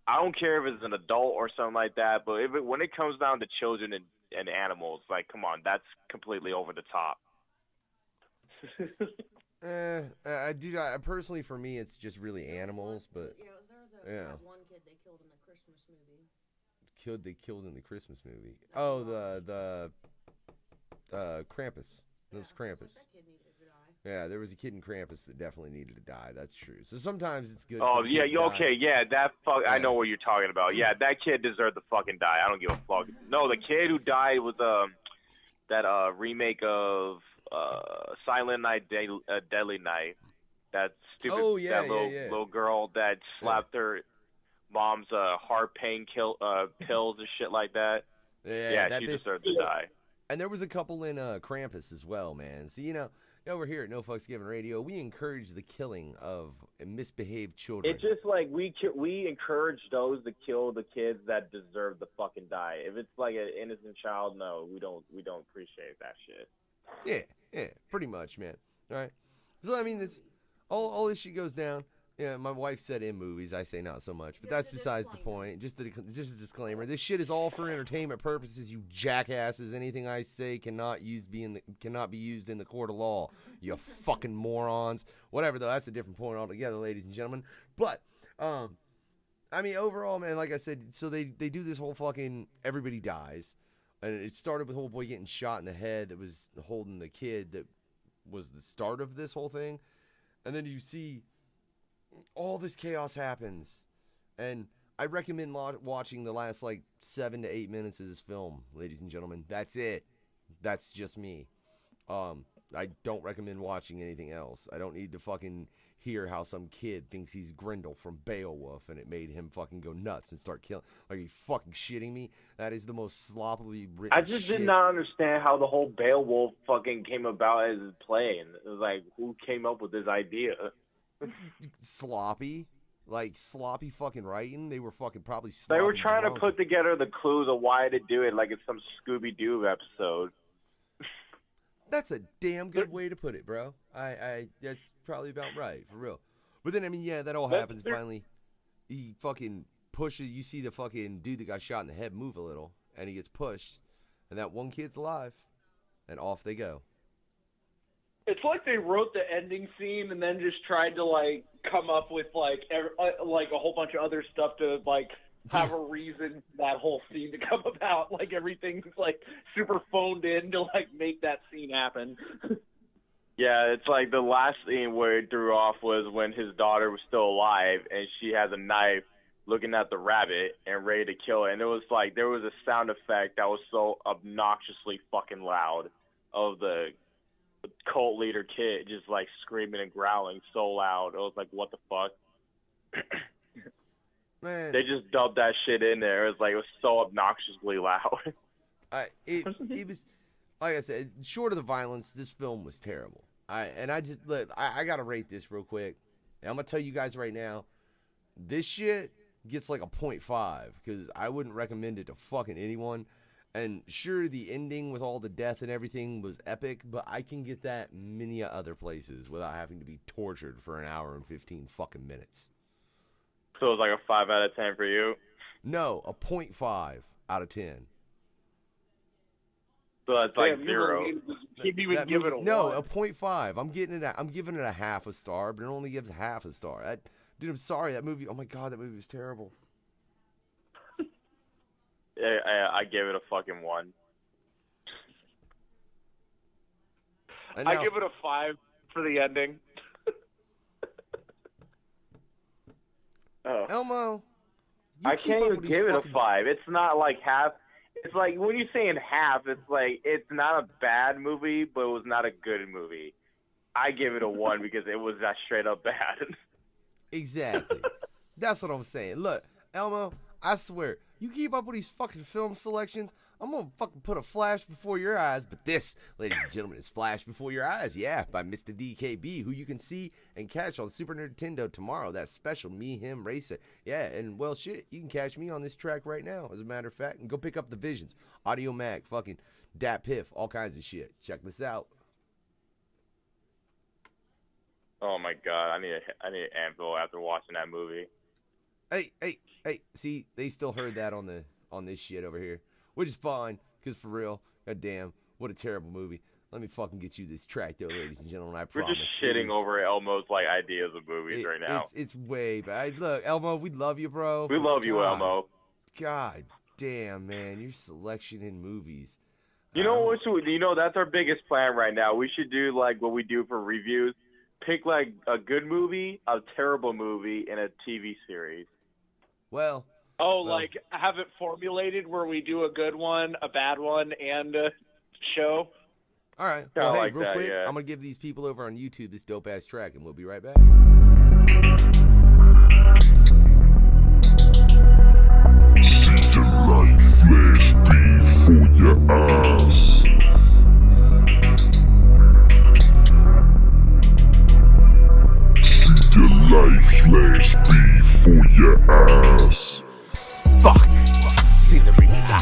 I don't care if it's an adult or something like that, but when it comes down to children and animals, come on, that's completely over the top. Personally, for me, it's just really animals, but that one kid they killed in the Christmas movie. They killed in the Christmas movie. Oh, the Krampus. That was Krampus. That kid needed to die. Yeah, there was a kid in Krampus that definitely needed to die. That's true. So sometimes it's good. Oh yeah, okay, yeah, I know what you're talking about. Yeah, that kid deserved to fucking die. I don't give a fuck. No, the kid who died was that remake of Silent Night, Deadly Night. That stupid little girl that slapped her mom's heart pain pills and shit like that. Yeah, she deserved to die. And there was a couple in Krampus as well, man. So, over here at No Fucks Given Radio, we encourage the killing of misbehaved children. It's just like we encourage those to kill the kids that deserve to fucking die. If it's like an innocent child, no, we don't appreciate that shit. Yeah, pretty much, man. All right. So I mean, it's all this shit goes down. Yeah, my wife said in movies. I say not so much, but that's besides the point. Just a disclaimer. This shit is all for entertainment purposes. You jackasses. Anything I say cannot be used in the court of law. You fucking morons. Whatever though. That's a different point altogether, ladies and gentlemen. But I mean, overall, man. Like I said, so they do this whole fucking everybody dies, and it started with old boy getting shot in the head. That was holding the kid. That was the start of this whole thing, and then you see. All this chaos happens, and I recommend watching the last like 7 to 8 minutes of this film, ladies and gentlemen. That's it. That's just me. I don't recommend watching anything else. I don't need to fucking hear how some kid thinks he's Grendel from Beowulf and it made him fucking go nuts and start killing. Are you fucking shitting me? That is the most sloppily written I just did not understand how the whole Beowulf fucking came about as a play. And it was like, who came up with this idea? Sloppy fucking writing. They were fucking probably They were trying to put together the clues of why to do it like it's some Scooby-Doo episode. That's a damn good way to put it, bro. That's probably about right, for real. But then, I mean, yeah, that all happens. Finally, he fucking pushes. You see the fucking dude that got shot in the head move a little, and he gets pushed, and that one kid's alive, and off they go. It's like they wrote the ending scene and then just tried to like come up with like a whole bunch of other stuff to like have a reason for that whole scene to come about. Like everything's like super phoned in to like make that scene happen. Yeah, it's like the last scene where it threw off was when his daughter was still alive and she has a knife looking at the rabbit and ready to kill it. And it was like there was a sound effect that was so obnoxiously fucking loud of the cult leader kid just like screaming and growling so loud. It was like, what the fuck? Man, they just dubbed that shit in there. It was so obnoxiously loud. It was, like I said, short of the violence, this film was terrible. I gotta rate this real quick. And I'm gonna tell you guys right now, this shit gets like a 0.5 because I wouldn't recommend it to fucking anyone. And sure, the ending with all the death and everything was epic, but I can get that many other places without having to be tortured for an hour and 15 fucking minutes. So it was like a 5 out of 10 for you? No, a 0.5 out of 10. So that's like 0. He'd even give it a 1. No, a 0.5. I'm giving it a half a star, but it only gives half a star. Dude, I'm sorry, that movie. Oh my god, that movie was terrible. I gave it a fucking 1. I give it a 5 for the ending. Oh. Elmo, I can't even give it a 5. It's not like half. It's like when you're saying half, it's like it's not a bad movie, but it was not a good movie. I give it a 1 because it was that straight up bad. Exactly. That's what I'm saying. Look, Elmo, I swear, you keep up with these fucking film selections, I'm gonna fucking put a Flash Before Your Eyes. But this, ladies and gentlemen, is Flash Before Your Eyes, yeah, by Mr. DKB, who you can see and catch on Super Nintendo tomorrow. That special Me Him Racer. Yeah, and well, shit, you can catch me on this track right now, as a matter of fact, and go pick up the Visions, Audio Mac, fucking Dat Piff, all kinds of shit. Check this out. Oh my god, I need an anvil after watching that movie. Hey, see, they still heard that on this shit over here. Which is fine, because for real, goddamn, what a terrible movie. Let me fucking get you this track, though, ladies and gentlemen, I promise. We're just shitting over Elmo's, like, ideas of movies right now. It's way bad. Look, Elmo, we love you, bro. We love you, Elmo. God damn, man, your selection in movies. You know that's our biggest plan right now. We should do, like, what we do for reviews. Pick, like, a good movie, a terrible movie, and a TV series. Well... like have it formulated where we do a good one, a bad one, and a show? All right. Well, hey, real quick, I'm going to give these people over on YouTube this dope-ass track, and we'll be right back. See the light flash before your eyes.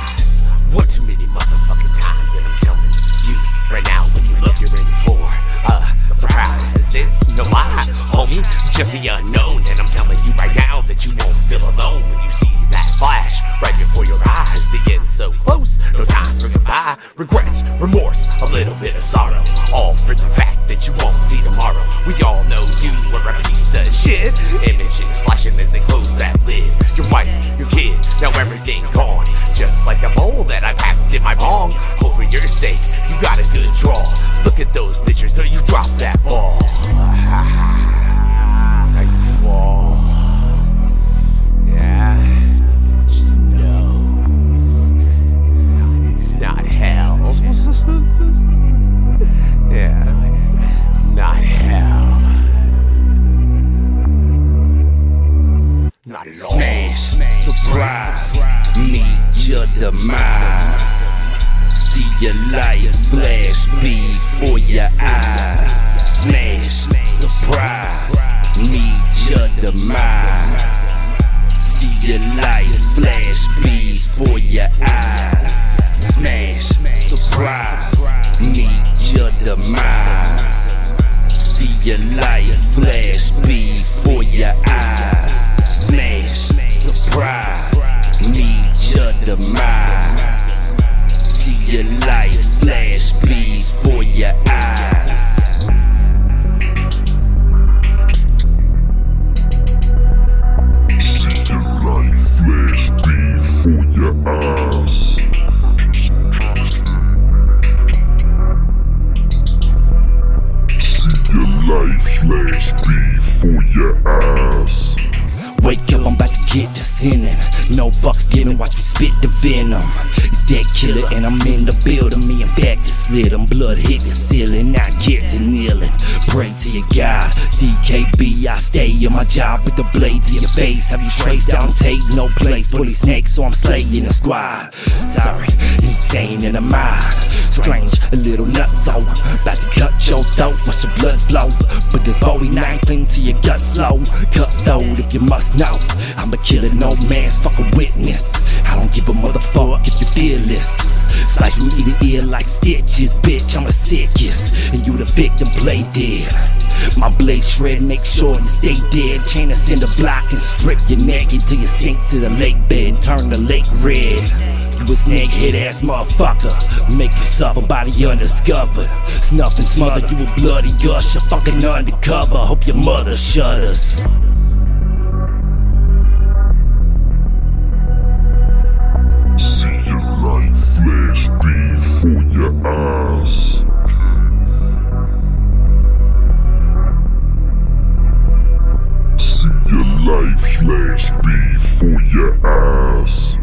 surprise. One too many motherfucking times, and I'm telling you right now, when you look, you're in for a surprise. It's no lie, homie, just the unknown, and I'm telling you right now that you won't feel alone when you see that flash right before your eyes. The end's so close, no time for goodbye. Regrets, remorse, a little bit of sorrow, all for the fact that you won't see tomorrow. We all know you were a piece of shit. Images flashing as they close that lid. Your wife, your kid, now everything gone. Just like the bowl that I packed in my bong. Hope for your sake, you got a good draw. Look at those pictures, no, you dropped that ball. Now you fall. Yeah. Just know it's not hell. Yeah. Not hell. Not at all. Smash, surprise, meet your demise. See your life flash before your eyes. Smash, surprise, meet your demise. See your life flash before your eyes. Smash, surprise, meet your demise. See your life flash before your eyes. Smash, surprise, meet your demise. See your life flash before your eyes. See your life flash before your eyes. See your life flash before your eyes. Wake up, I'm about to get to sinning. No fucks given, watch me spit the venom. It's that killer and I'm in the building. Me and fact is slit, I'm blood hit the ceiling. I get to kneeling, pray to your God. DKB, I stay on my job with the blade to your face. Have you traced down tape? No place for these snakes, so I'm slaying the squad. Sorry, insane in the mind. Strange, a little nuts, so about to cut your throat, watch your blood flow. Put this Bowie knife into your gut slow. Cut throat if you must know. I'm a killer, no man's fucking witness. I don't give a motherfucker if you feel this. Slice me the ear like stitches, bitch, I'm the sickest. And you the victim, play dead. My blade shred, make sure you stay dead. Chain us in the block and strip your neck until you sink to the lake bed and turn the lake red. You a snakehead ass motherfucker, make you suffer, body undiscovered. Snuff and smother, you a bloody gush, a fucking undercover. Hope your mother shudders. See your life flash before your eyes. See your life flash before your eyes.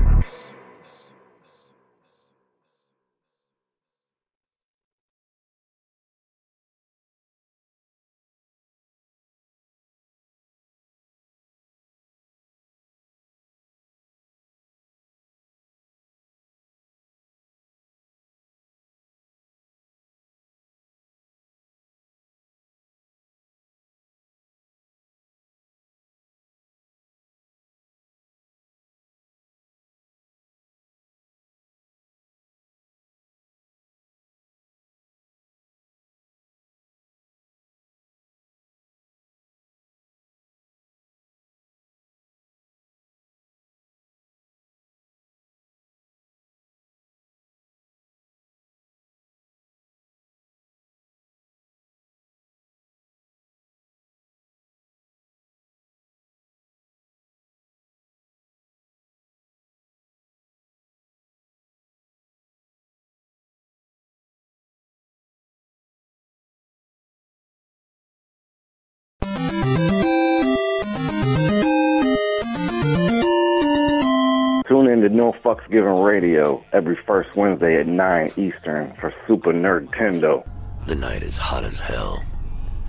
Tune in to No Fucks Given Radio every first Wednesday at 9 Eastern for Super Nerdtendo. The night is hot as hell.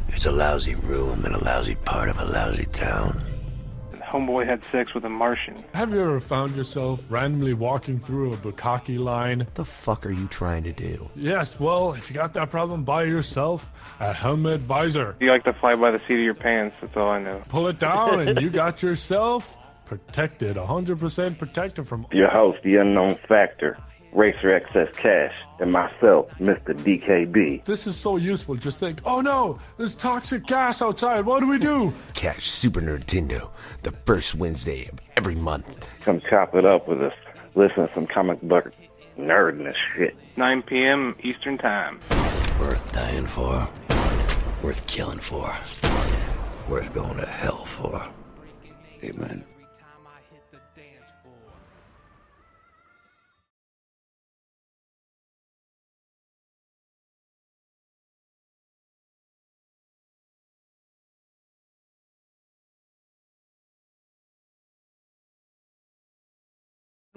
It's a lousy room in a lousy part of a lousy town. Homeboy had sex with a Martian. Have you ever found yourself randomly walking through a bukkake line? The fuck are you trying to do? Yes, well, if you got that problem by yourself, a helmet visor. You like to fly by the seat of your pants, that's all I know. Pull it down and you got yourself protected, 100% protected from... Your host, the Unknown Factor, Racer Excess Cash, and myself, Mr. DKB. This is so useful. Just think, oh no, there's toxic gas outside. What do we do? Catch Super Nintendo the first Wednesday of every month. Come chop it up with us. Listen to some comic book nerdness shit. 9 p.m. Eastern Time. Worth dying for. Worth killing for. Worth going to hell for. Amen.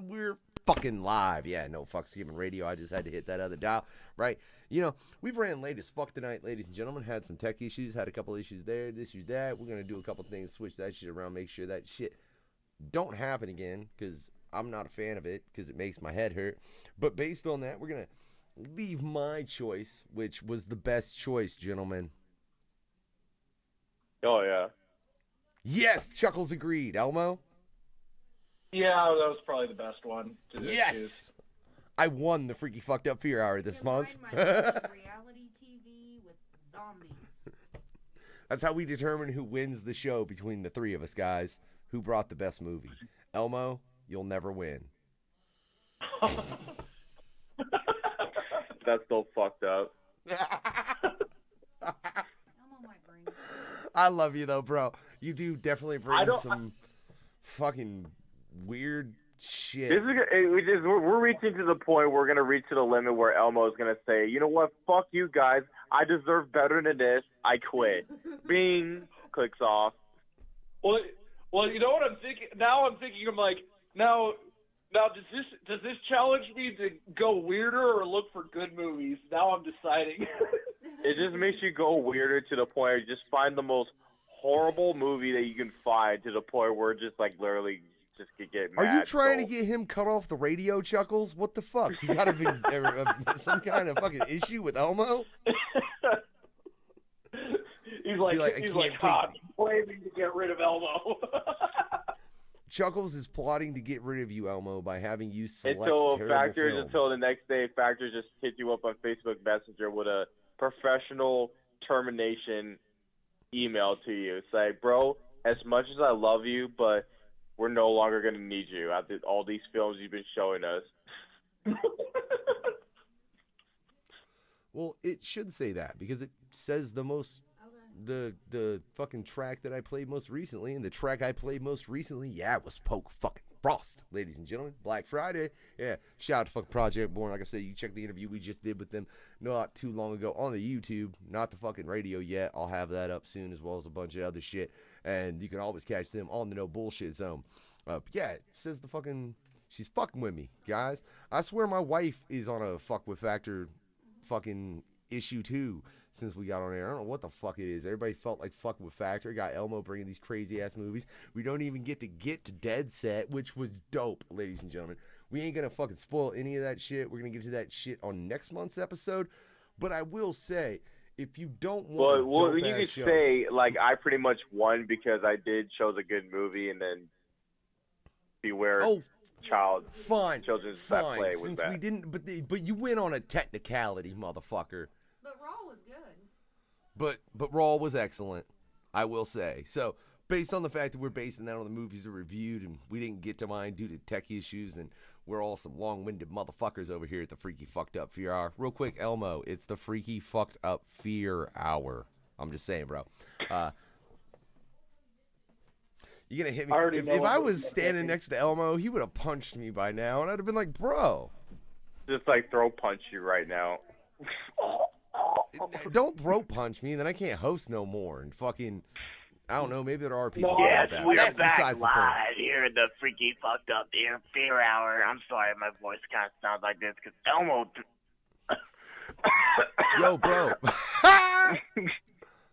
We're fucking live. Yeah, no fucks given radio. I just had to hit that other dial, right? You know, we've ran late as fuck tonight, ladies and gentlemen. Had some tech issues, had a couple issues there, this, issues, that. We're going to do a couple things, switch that shit around, make sure that shit don't happen again, because I'm not a fan of it, because it makes my head hurt. But based on that, we're going to leave my choice, which was the best choice, gentlemen. Oh, yeah. Yes, Chuckles agreed. Elmo? Yeah, that was probably the best one. Yes! Choose. I won the Freaky Fucked Up Fear Hour this month. Reality TV with zombies. That's how we determine who wins the show between the three of us, guys. Who brought the best movie? Elmo, you'll never win. That's so fucked up. I love you, though, bro. You do definitely bring some fucking weird shit. We're reaching to the point where we're going to reach to the limit where Elmo is going to say, you know what, fuck you guys. I deserve better than this. I quit. Bing. Clicks off. Well, you know what I'm thinking? Now I'm like, now does this challenge me to go weirder or look for good movies? Now I'm deciding. It just makes you go weirder to the point where you just find the most horrible movie that you can find to the point where just like literally just could get mad. Are you trying to get him cut off the radio, Chuckles? What the fuck? You got some kind of fucking issue with Elmo? He's like, planning to get rid of Elmo. Chuckles is plotting to get rid of you, Elmo, by having you select until terrible films. the next day, Factors just hit you up on Facebook Messenger with a professional termination email to you. It's like, bro, as much as I love you, but we're no longer going to need you after all these films you've been showing us. Well, it should say that because it says the most, the fucking track that I played most recently, and the track I played most recently, yeah, it was Poke fucking Frost, ladies and gentlemen. Black Friday, yeah. Shout out to fucking Project Born. Like I said, you check the interview we just did with them not too long ago on the YouTube, not the fucking radio yet. I'll have that up soon, as well as a bunch of other shit, and you can always catch them on the No Bullshit Zone. Yeah, it says the fucking, she's fucking with me, guys. I swear my wife is on a fuck with Factor fucking issue too since we got on air. I don't know what the fuck it is. Everybody felt like fucking with Factor. Got Elmo bringing these crazy ass movies. We don't even get to Dead Set, which was dope, ladies and gentlemen. We ain't gonna fucking spoil any of that shit. We're gonna get to that shit on next month's episode. But I will say, if you don't want, well, you could say like I pretty much won because I did chose a good movie, and then Beware. Children's that play was since that. we didn't, but you went on a technicality, motherfucker. But Raw was good. But Raw was excellent, I will say. So based on the fact that we're basing that on the movies we reviewed, and we didn't get to mine due to tech issues, and we're all some long-winded motherfuckers over here at the Freaky Fucked Up Fear Hour. Real quick, Elmo, it's the Freaky Fucked Up Fear Hour. I'm just saying, bro. You're going to hit me. If I was standing next to Elmo, he would have punched me by now, and I'd have been like, bro. Just like throat punch you right now. Don't throat punch me, then I can't host no more. And fucking, I don't know, maybe there are people. Yes, that. we're That's back besides the point. live here at the Freaky Fucked Up Fear Hour. I'm sorry my voice kind of sounds like this because Elmo. Yo, bro.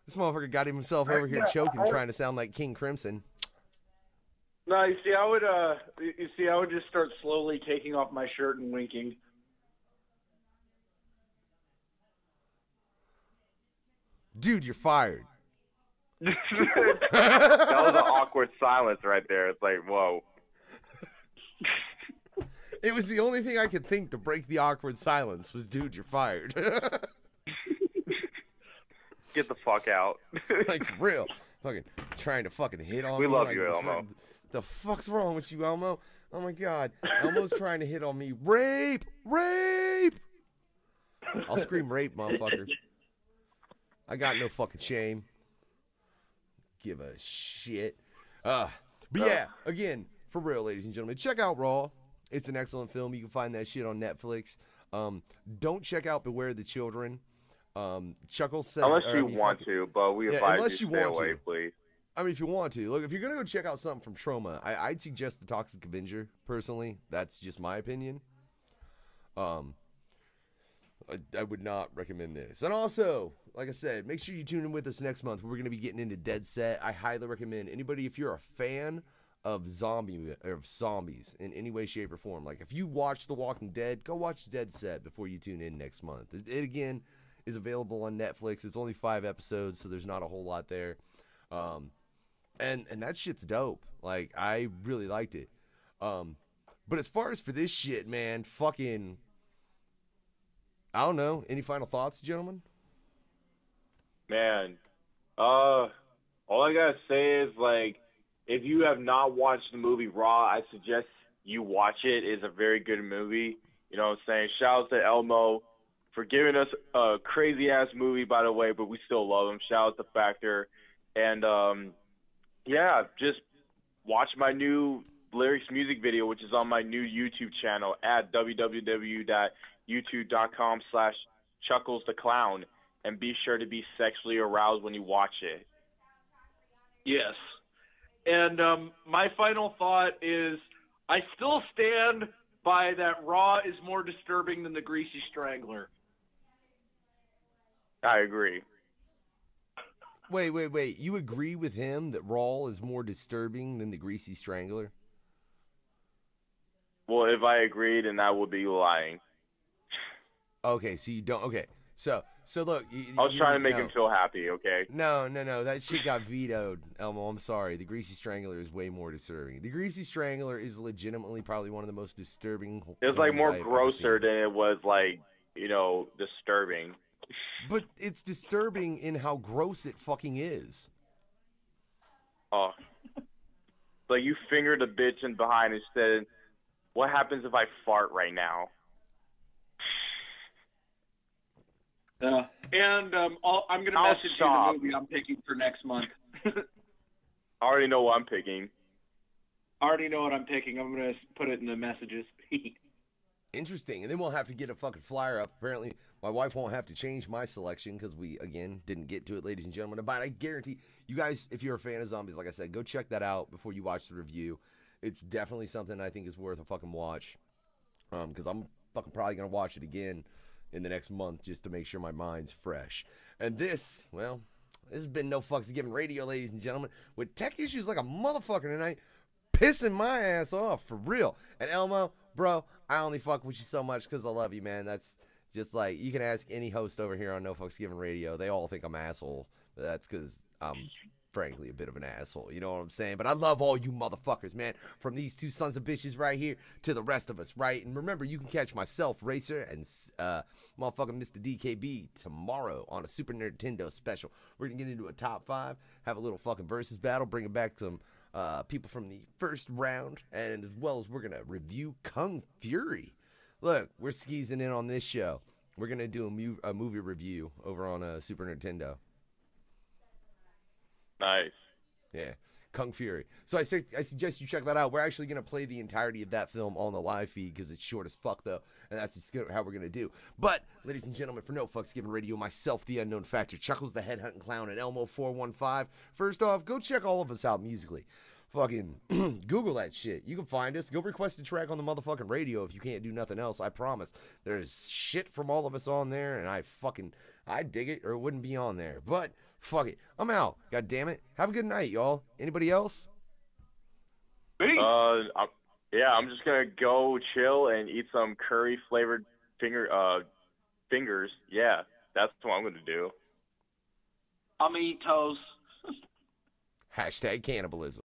This motherfucker got himself over here choking, trying to sound like King Crimson. No, you see, I would just start slowly taking off my shirt and winking. Dude, you're fired. That was an awkward silence right there. It's like, whoa. It was the only thing I could think to break the awkward silence was, dude, you're fired. Get the fuck out. Like, for real. Fucking trying to fucking hit on We me. love like, you, Elmo. The fuck's wrong with you, Elmo? Oh, my God. Elmo's trying to hit on me. Rape! Rape! I'll scream rape, motherfucker. I got no fucking shame. Give a shit. But yeah, again, for real, ladies and gentlemen, check out Raw. It's an excellent film. You can find that shit on Netflix. Don't check out Beware the Children. Chuckles says... Unless you want to, but we advise unless you you stay want away, to. please. I mean, if you want to. Look, if you're going to go check out something from Trauma, I'd suggest The Toxic Avenger, personally. That's just my opinion. I would not recommend this. And also, like I said, make sure you tune in with us next month. We're going to be getting into Dead Set. I highly recommend anybody, if you're a fan of zombies in any way, shape, or form. Like, if you watch The Walking Dead, go watch Dead Set before you tune in next month. It again, is available on Netflix. It's only 5 episodes, so there's not a whole lot there. And that shit's dope. Like, I really liked it. But as far as for this shit, man, fucking... I don't know. Any final thoughts, gentlemen? Man, all I gotta say is, like, if you have not watched the movie Raw, I suggest you watch it. It's a very good movie. You know what I'm saying? Shout out to Elmo for giving us a crazy-ass movie, by the way, but we still love him. Shout out to Factor. And, yeah, just watch my new lyrics music video, which is on my new YouTube channel at www.youtube.com/ChucklesTheClown, and be sure to be sexually aroused when you watch it. Yes. And my final thought is I still stand by that Raw is more disturbing than the Greasy Strangler. I agree. Wait. You agree with him that Raw is more disturbing than the Greasy Strangler? Well, if I agreed, then I would be lying. Okay, so you don't... Okay, so look... I was trying to make him feel happy, okay? No. That shit got vetoed, Elmo. I'm sorry. The Greasy Strangler is way more disturbing. The Greasy Strangler is legitimately probably one of the most disturbing... It was, like, more grosser than it was, like, you know, disturbing. But it's disturbing in how gross it fucking is. Oh. Like, you fingered a bitch in behind and said, what happens if I fart right now? And I'm going to message you the movie I'm picking for next month. I already know what I'm picking. I already know what I'm picking. I'm going to put it in the messages. Interesting. And then we'll have to get a fucking flyer up. Apparently, my wife won't have to change my selection because we, again, didn't get to it, ladies and gentlemen. But I guarantee you guys, if you're a fan of zombies, like I said, go check that out before you watch the review. It's definitely something I think is worth a fucking watch. Because I'm fucking probably going to watch it again in the next month just to make sure my mind's fresh. And this, well, this has been No Fucks Given Radio, ladies and gentlemen, with tech issues like a motherfucker tonight, pissing my ass off, for real. And Elmo, bro, I only fuck with you so much because I love you, man. That's just like, you can ask any host over here on No Fucks Given Radio. They all think I'm an asshole. But that's because I'm frankly a bit of an asshole, you know what I'm saying? But I love all you motherfuckers, man, from these two sons of bitches right here to the rest of us, right? And remember, you can catch myself, Racer, and motherfucking Mr. DKB tomorrow on a Super Nintendo special. We're gonna get into a top 5, have a little fucking versus battle, bring back some people from the first round, and as well as we're gonna review Kung Fury. Look, we're skeezing in on this show. We're gonna do a movie review over on Super Nintendo. Nice. Yeah, Kung Fury. So I suggest you check that out. We're actually going to play the entirety of that film on the live feed because it's short as fuck, though, and that's just how we're going to do. But, ladies and gentlemen, for No Fucks Given Radio, myself, the Unknown Factor, Chuckles the Headhunting Clown, and Elmo415. First off, go check all of us out musically. Fucking Google that shit. You can find us. Go request a track on the motherfucking radio if you can't do nothing else. I promise. There's shit from all of us on there, and I dig it, or it wouldn't be on there. But fuck it. I'm out. God damn it. Have a good night, y'all. Anybody else? Yeah, I'm just gonna go chill and eat some curry flavored fingers. Yeah, that's what I'm gonna do. I'm gonna eat toast. Hashtag cannibalism.